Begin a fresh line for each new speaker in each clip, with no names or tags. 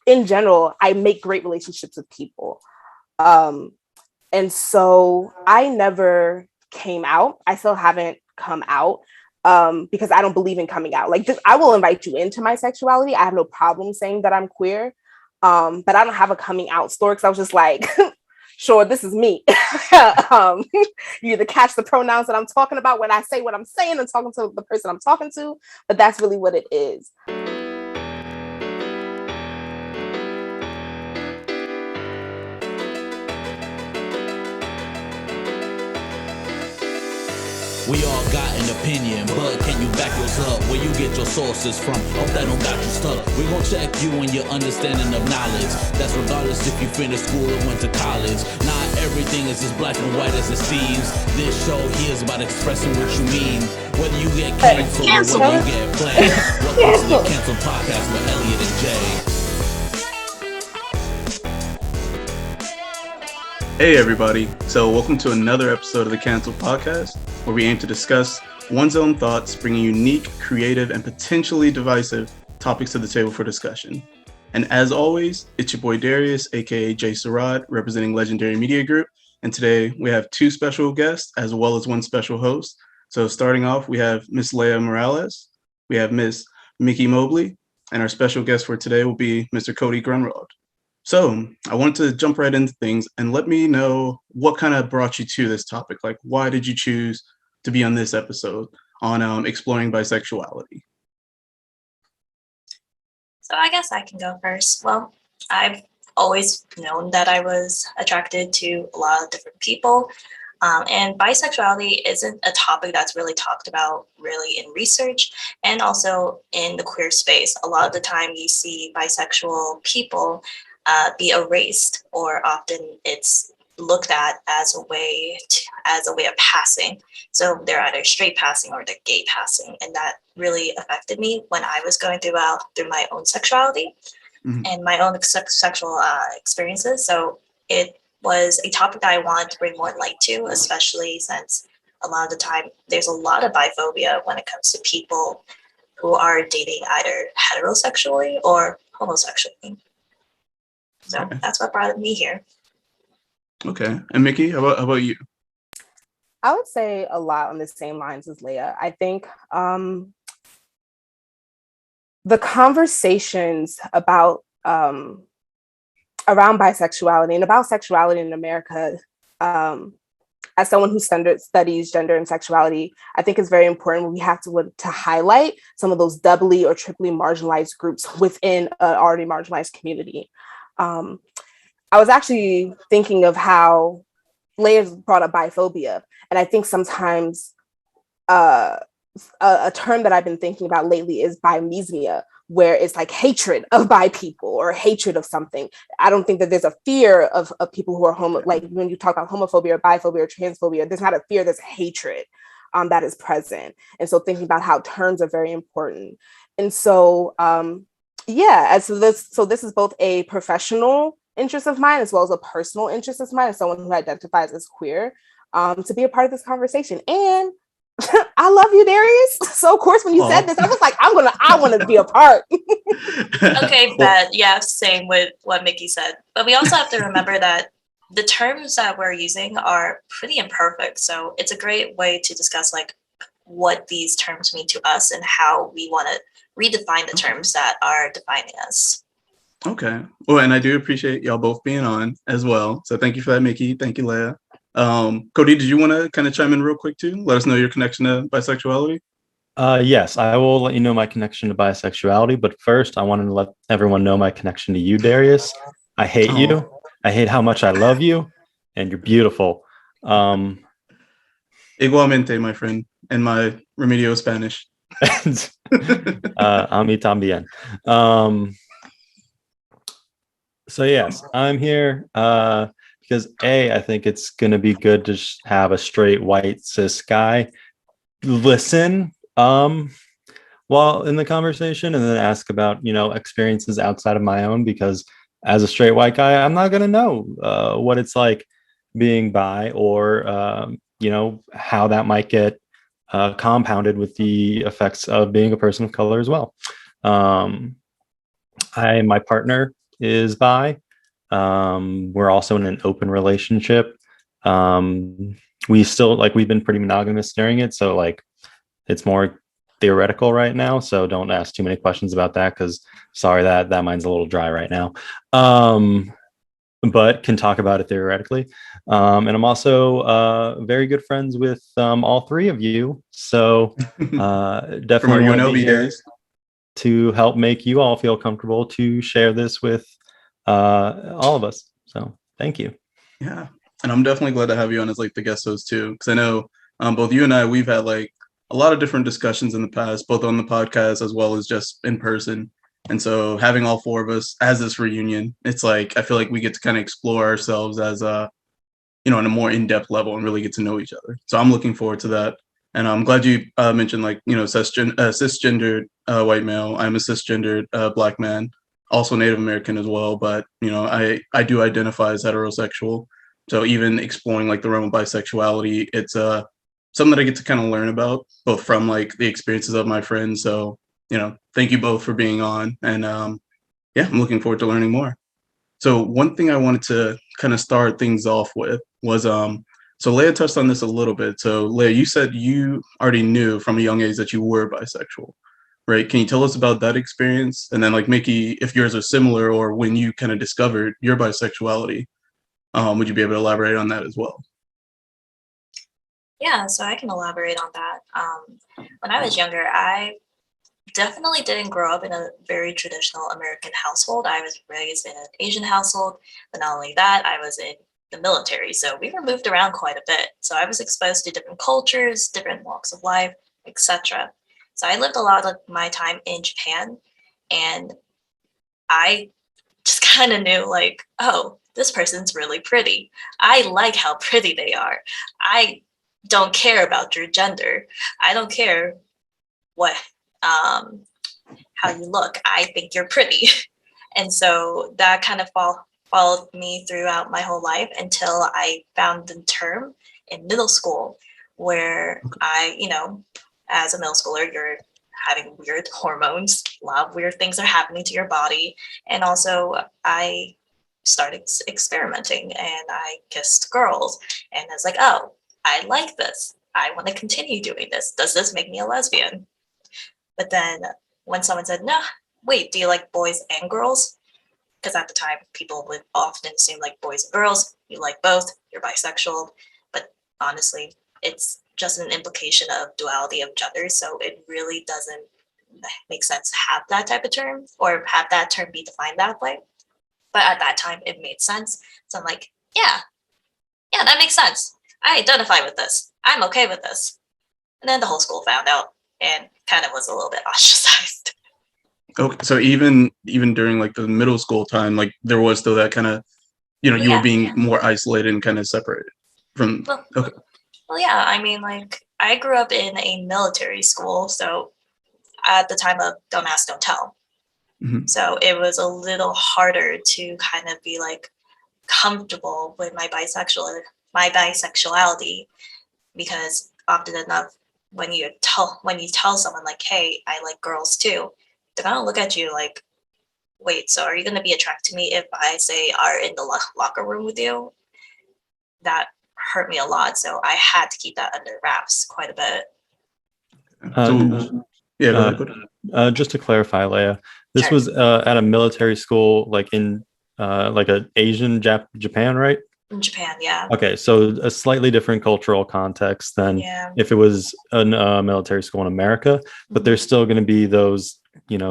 in general, I make great relationships with people. And so I never came out. I still haven't come out because I don't believe in coming out. Like, I will invite you into my sexuality. I have no problem saying that I'm queer, but I don't have a coming out story because I was just like, sure, this is me. You either catch the pronouns that I'm talking about when I say what I'm saying and talking to the person I'm talking to, but that's really what it is.
We all got an opinion, but can you back yours up? Where you get your sources from? Hope that don't got you stuck. We gon' check you and your understanding of knowledge. That's regardless if you finished school or went to college. Not everything is as black and white as it seems. This show here is about expressing what you mean. Whether you get canceled or whether you get played. Welcome to the Canceled Podcast with Elliot and Jay.
Hey everybody, so welcome to another episode of the Canceled Podcast, where we aim to discuss one's own thoughts, bringing unique, creative, and potentially divisive topics to the table for discussion. And as always, it's your boy Darius, aka Jay Sarad, representing Legendary Media Group, and today we have two special guests as well as one special host. So starting off, we have Miss Leah Morales, we have Miss Mickey Mobley, and our special guest for today will be Mr. Cody Grunwald. So I wanted to jump right into things and let me know what kind of brought you to this topic. Like, why did you choose to be on this episode on exploring bisexuality?
So I guess I can go first. Well, I've always known that I was attracted to a lot of different people. And bisexuality isn't a topic that's really talked about really in research and also in the queer space. A lot of the time you see bisexual people be erased, or often it's looked at as a way of passing. So they're either straight passing or they're gay passing, and that really affected me when I was going through my own sexuality and my own sexual experiences. So it was a topic that I wanted to bring more light to, especially since a lot of the time there's a lot of biphobia when it comes to people who are dating either heterosexually or homosexually. So that's what brought me here.
Okay. And Mickey, how about you?
I would say a lot on the same lines as Leah. I think the conversations about around bisexuality and about sexuality in America, as someone who studies gender and sexuality, I think it's very important. We have to highlight some of those doubly or triply marginalized groups within an already marginalized community. I was actually thinking of how Leah brought up biphobia, and I think sometimes a term that I've been thinking about lately is bimesmia, where it's like hatred of bi people or hatred of something. I don't think that there's a fear of people who are like when you talk about homophobia or biphobia or transphobia, there's not a fear, there's hatred that is present. And so thinking about how terms are very important. And so, so this is both a professional interest of mine as well as a personal interest of mine as someone who identifies as queer, to be a part of this conversation. And I love you, Darius. So of course, when you said this, I was like, I want to be a part.
Okay, but yeah, same with what Mickey said. But we also have to remember that the terms that we're using are pretty imperfect. So it's a great way to discuss like what these terms mean to us and how we want to redefine the terms that are defining us.
Okay. Well, and I do appreciate y'all both being on as well. So thank you for that, Mickey. Thank you, Leah. Cody, did you want to kind of chime in real quick too? Let us know your connection to bisexuality.
Yes, I will let you know my connection to bisexuality. But first, I wanted to let everyone know my connection to you, Darius. I hate you. I hate how much I love you, and you're beautiful.
Igualmente, my friend, in my Remedio Spanish.
A mí también. So yes, I'm here because I think it's going to be good to just have a straight white cis guy listen while in the conversation, and then ask about experiences outside of my own, because as a straight white guy, I'm not going to know what it's like being bi, or how that might get compounded with the effects of being a person of color as well. My partner is bi. We're also in an open relationship. We still we've been pretty monogamous during it, so like it's more theoretical right now. So don't ask too many questions about that because sorry that mine's a little dry right now. But can talk about it theoretically. And I'm also very good friends with all three of you. So
From our
definitely want to be
UNLV
here
days.
to help make you all feel comfortable to share this with all of us. So thank you.
Yeah. And I'm definitely glad to have you on as like the guest host too. Because I know both you and I, we've had like a lot of different discussions in the past, both on the podcast as well as just in person. And so having all four of us as this reunion, it's like I feel like we get to kind of explore ourselves as on a more in-depth level and really get to know each other. So I'm looking forward to that. And I'm glad you mentioned cisgendered white male. I'm a cisgendered Black man, also Native American as well. But I do identify as heterosexual. So even exploring like the realm of bisexuality, it's something that I get to kind of learn about, both from like the experiences of my friends. So thank you both for being on, and I'm looking forward to learning more. So one thing I wanted to kind of start things off with was so Leah touched on this a little bit. So Leah, you said you already knew from a young age that you were bisexual, right? Can you tell us about that experience? And then like Mickey, if yours are similar or when you kind of discovered your bisexuality, would you be able to elaborate on that as well?
Yeah, so I can elaborate on that. When I was younger, I definitely didn't grow up in a very traditional American household. I was raised in an Asian household, but not only that, I was in the military. So we were moved around quite a bit. So I was exposed to different cultures, different walks of life, etc. So I lived a lot of my time in Japan, and I just kind of knew like, oh, this person's really pretty. I like how pretty they are. I don't care about your gender. I don't care what how you look. I think you're pretty. And so that kind of followed me throughout my whole life until I found the term in middle school where as a middle schooler, you're having weird hormones, a lot of weird things are happening to your body. And also I started experimenting and I kissed girls and I was like, oh, I like this. I want to continue doing this. Does this make me a lesbian? But then when someone said, no, wait, do you like boys and girls? Because at the time, people would often assume like boys and girls, you like both, you're bisexual. But honestly, it's just an implication of duality of gender. So it really doesn't make sense to have that type of term or have that term be defined that way. But at that time, it made sense. So I'm like, yeah, that makes sense. I identify with this. I'm okay with this. And then the whole school found out and kind of was a little bit ostracized.
Okay, so even during like the middle school time, like there was still that kind of, you were being more isolated and kind of separated from. Okay.
Well, yeah, I mean, like I grew up in a military school, so at the time of don't ask, don't tell. Mm-hmm. So it was a little harder to kind of be like comfortable with my bisexuality, because often enough, when you tell someone like, hey, I like girls too, they're gonna look at you like, wait, so are you gonna be attracted to me if I say are in the locker room with you? That hurt me a lot, so I had to keep that under wraps quite a bit.
Go ahead.
Just to clarify, Leia, this was at a military school, like in like an Asian Japan, right?
In Japan, yeah.
Okay, so a slightly different cultural context than if it was a military school in America, but there's still going to be those,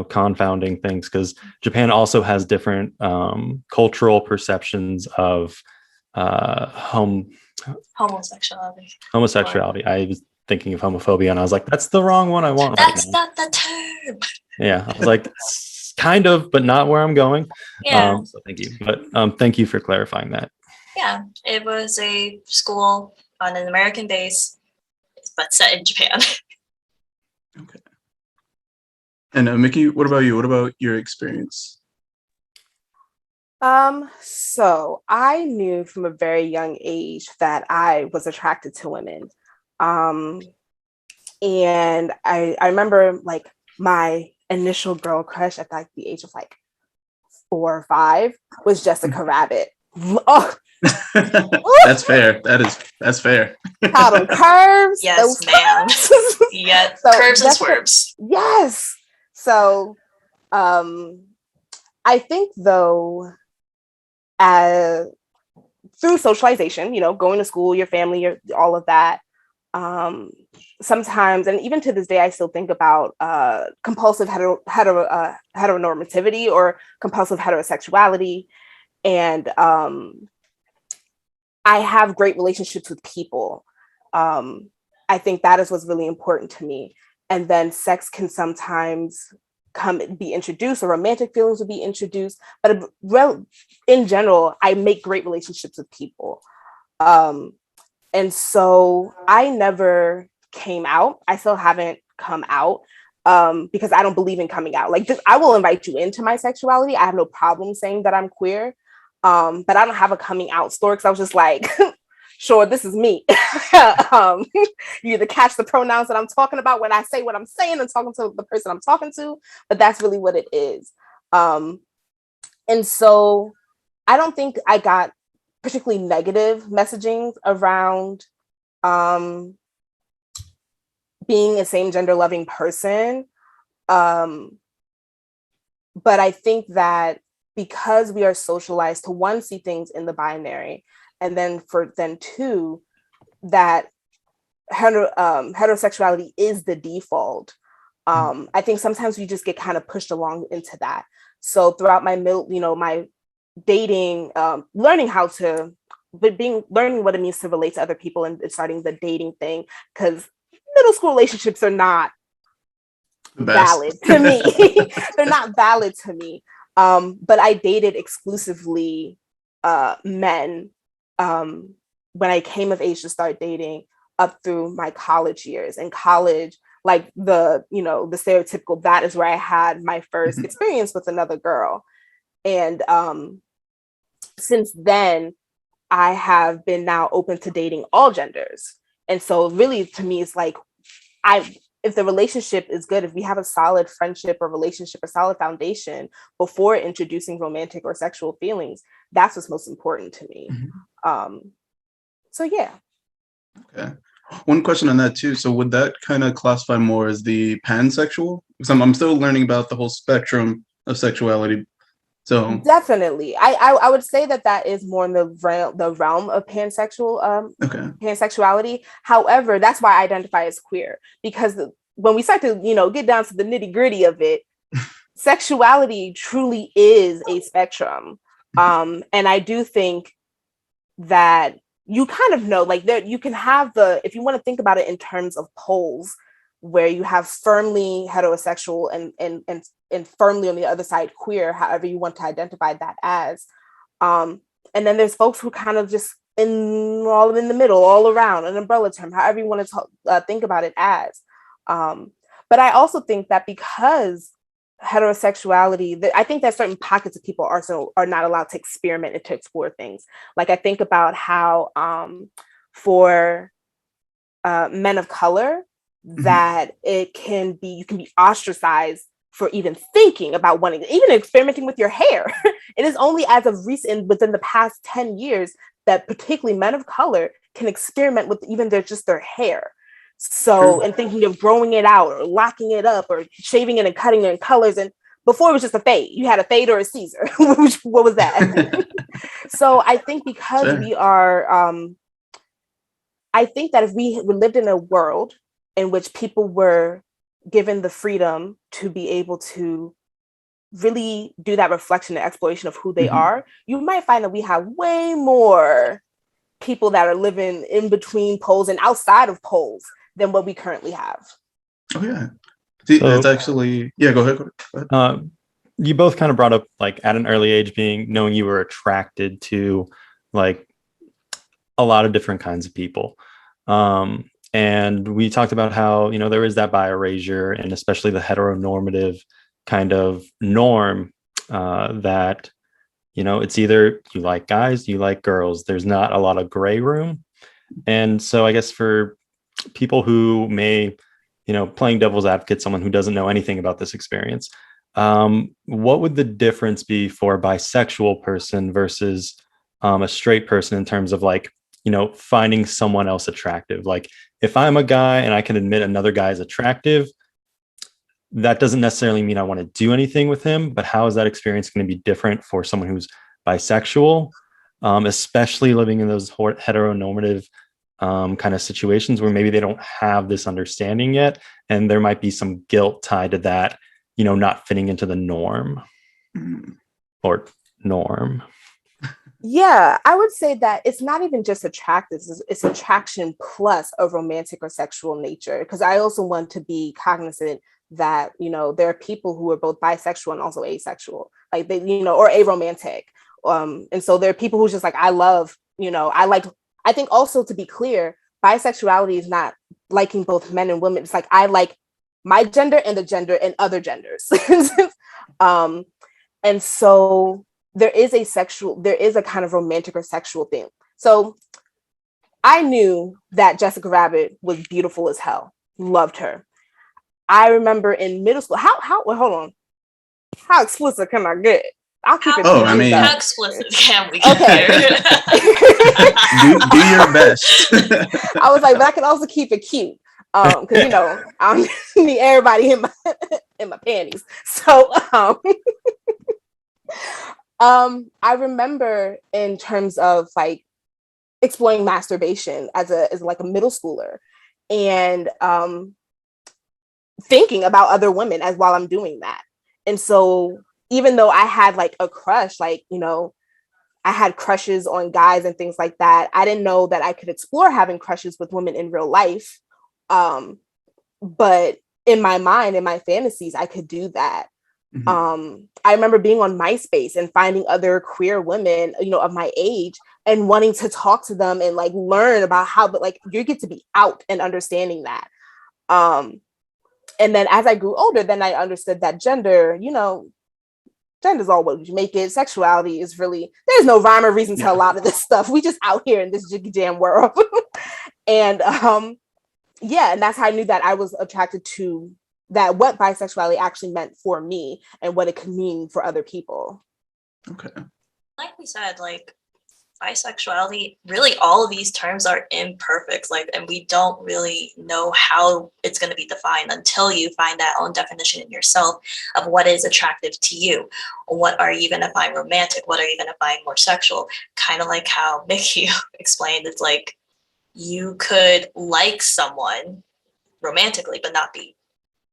confounding things because Japan also has different cultural perceptions of homosexuality. I was thinking of homophobia and I was like, that's the wrong one I want.
That's not the term.
Yeah, I was like, kind of, but not where I'm going.
Yeah.
So thank you. But thank you for clarifying that.
Yeah, it was a school on an American base, but set in Japan.
Okay. And Mickey, what about you? What about your experience?
So I knew from a very young age that I was attracted to women. And I remember like my initial girl crush at like the age of like 4 or 5 was Jessica Rabbit. Oh,
That's fair. That's fair.
how them curves.
Yes, ma'am. Yeah,
So
curves and
Jessica,
swerves.
yes. So I think though, through socialization, going to school, your family, all of that, sometimes, and even to this day, I still think about compulsive heteronormativity or compulsive heterosexuality. And I have great relationships with people. I think that is what's really important to me. And then sex can sometimes be introduced, or romantic feelings will be introduced. But in general, I make great relationships with people. And so I never came out. I still haven't come out because I don't believe in coming out. Like, I will invite you into my sexuality. I have no problem saying that I'm queer. But I don't have a coming out story, because I was just like, sure, this is me. You either catch the pronouns that I'm talking about when I say what I'm saying and talking to the person I'm talking to, but that's really what it is. And so I don't think I got particularly negative messaging around being a same gender loving person. But I think that because we are socialized to, one, see things in the binary, and then two, that heterosexuality is the default. I think sometimes we just get kind of pushed along into that. So throughout my my dating, learning what it means to relate to other people and starting the dating thing, because middle school relationships are not valid to me. They're not valid to me. But I dated exclusively men when I came of age to start dating, up through my college years. In college, like the stereotypical, that is where I had my first experience with another girl. And since then, I have been now open to dating all genders. And so really, to me, it's like, if the relationship is good, if we have a solid friendship or relationship, a solid foundation before introducing romantic or sexual feelings, that's what's most important to me. So yeah.
Okay. One question on that too. So would that kind of classify more as the pansexual? Because I'm still learning about the whole spectrum of sexuality. So
definitely, I would say that is more in the realm of pansexual, pansexuality. However, that's why I identify as queer, because when we start to get down to the nitty gritty of it, sexuality truly is a spectrum, and I do think that you kind of know, like, there you can have if you want to think about it in terms of poles, where you have firmly heterosexual and firmly on the other side queer, however you want to identify that as. And then there's folks who kind of just all in the middle, all around, an umbrella term, however you want to think about it as. But I also think that because heterosexuality, I think that certain pockets of people are not allowed to experiment and to explore things. Like, I think about how for men of color, that you can be ostracized for even thinking about even experimenting with your hair. It is only as of recent, within the past 10 years, that particularly men of color can experiment with even their hair. So, and thinking of growing it out or locking it up or shaving it and cutting it in colors. And before, it was just a fade. You had a fade or a Caesar. What was that? So I think because we are, I think that if we lived in a world in which people were given the freedom to be able to really do that reflection and exploration of who they are, you might find that we have way more people that are living in between poles and outside of poles than what we currently have.
Oh yeah. See, so, that's actually, yeah, go ahead.
You both kind of brought up, like, at an early age, knowing you were attracted to, like, a lot of different kinds of people. And we talked about how, there is that bi erasure, and especially the heteronormative kind of norm that, it's either you like guys, you like girls. There's not a lot of gray room. And so I guess for people who may, playing devil's advocate, someone who doesn't know anything about this experience, what would the difference be for a bisexual person versus a straight person in terms of like, finding someone else attractive? Like if I'm a guy and I can admit another guy is attractive, that doesn't necessarily mean I want to do anything with him, but how is that experience going to be different for someone who's bisexual, especially living in those heteronormative kind of situations where maybe they don't have this understanding yet, and there might be some guilt tied to that, not fitting into the norm or norm.
Yeah, I would say that it's not even just attractive, it's attraction plus a romantic or sexual nature. Because I also want to be cognizant that, there are people who are both bisexual and also asexual, like they, or aromantic. And so there are people who just like, I think also, to be clear, bisexuality is not liking both men and women. It's like, I like my gender and the gender and other genders. And so there is a kind of romantic or sexual thing. So I knew that Jessica Rabbit was beautiful as hell. Loved her. I remember in middle school, well, hold on. How explicit can I get? I'll keep it.
How explicit can we get?
Okay.
do your best.
I was like, but I can also keep it cute. Because I don't need everybody in my panties. So I remember in terms of like exploring masturbation as like a middle schooler, and thinking about other women as while I'm doing that. And so even though I had like a crush, like, I had crushes on guys and things like that, I didn't know that I could explore having crushes with women in real life. But in my mind, in my fantasies, I could do that. Mm-hmm. I remember being on MySpace and finding other queer women, of my age, and wanting to talk to them and like learn about how, but like you get to be out and understanding that. And then as I grew older, then I understood that gender, gender's all what you make it. Sexuality is really, there's no rhyme or reason to a lot of this stuff. We just out here in this jiggy jam world. And and that's how I knew that I was attracted to that, what bisexuality actually meant for me and what it could mean for other people.
Okay.
Like we said, like bisexuality, really all of these terms are imperfect, and we don't really know how it's going to be defined until you find that own definition in yourself of what is attractive to you. What are you going to find romantic? What are you going to find more sexual? Kind of like how Mickey explained, it's like you could like someone romantically but not be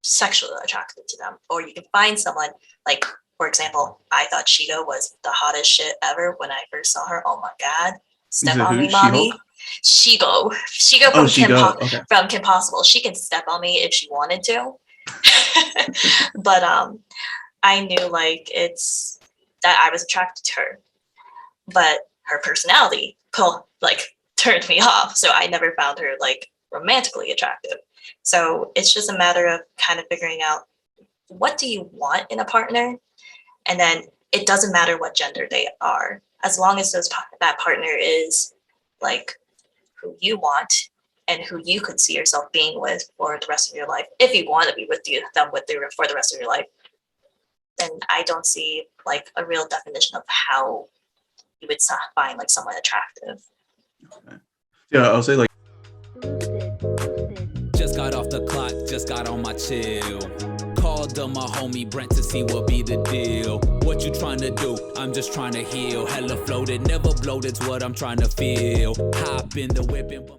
sexually attracted to them, or you can find someone like, for example, I thought Shigo was the hottest shit ever when I first saw her. Oh my god, step on me, mommy. Shigo from Kim Possible. She can step on me if she wanted to. But I knew like it's that I was attracted to her, but her personality turned me off. So I never found her like romantically attractive. So it's just a matter of kind of figuring out, what do you want in a partner? And then it doesn't matter what gender they are, as long as that partner is like who you want and who you could see yourself being with for the rest of your life. If you want to be with them for the rest of your life, then I don't see like a real definition of how you would find like someone attractive.
Okay. Yeah, I'll say like.
Just got off the clock, just got on my chill. Called on my homie Brent to see what be the deal. What you trying to do? I'm just trying to heal. Hella floated, never bloated's what I'm trying to feel. Hop in the whip and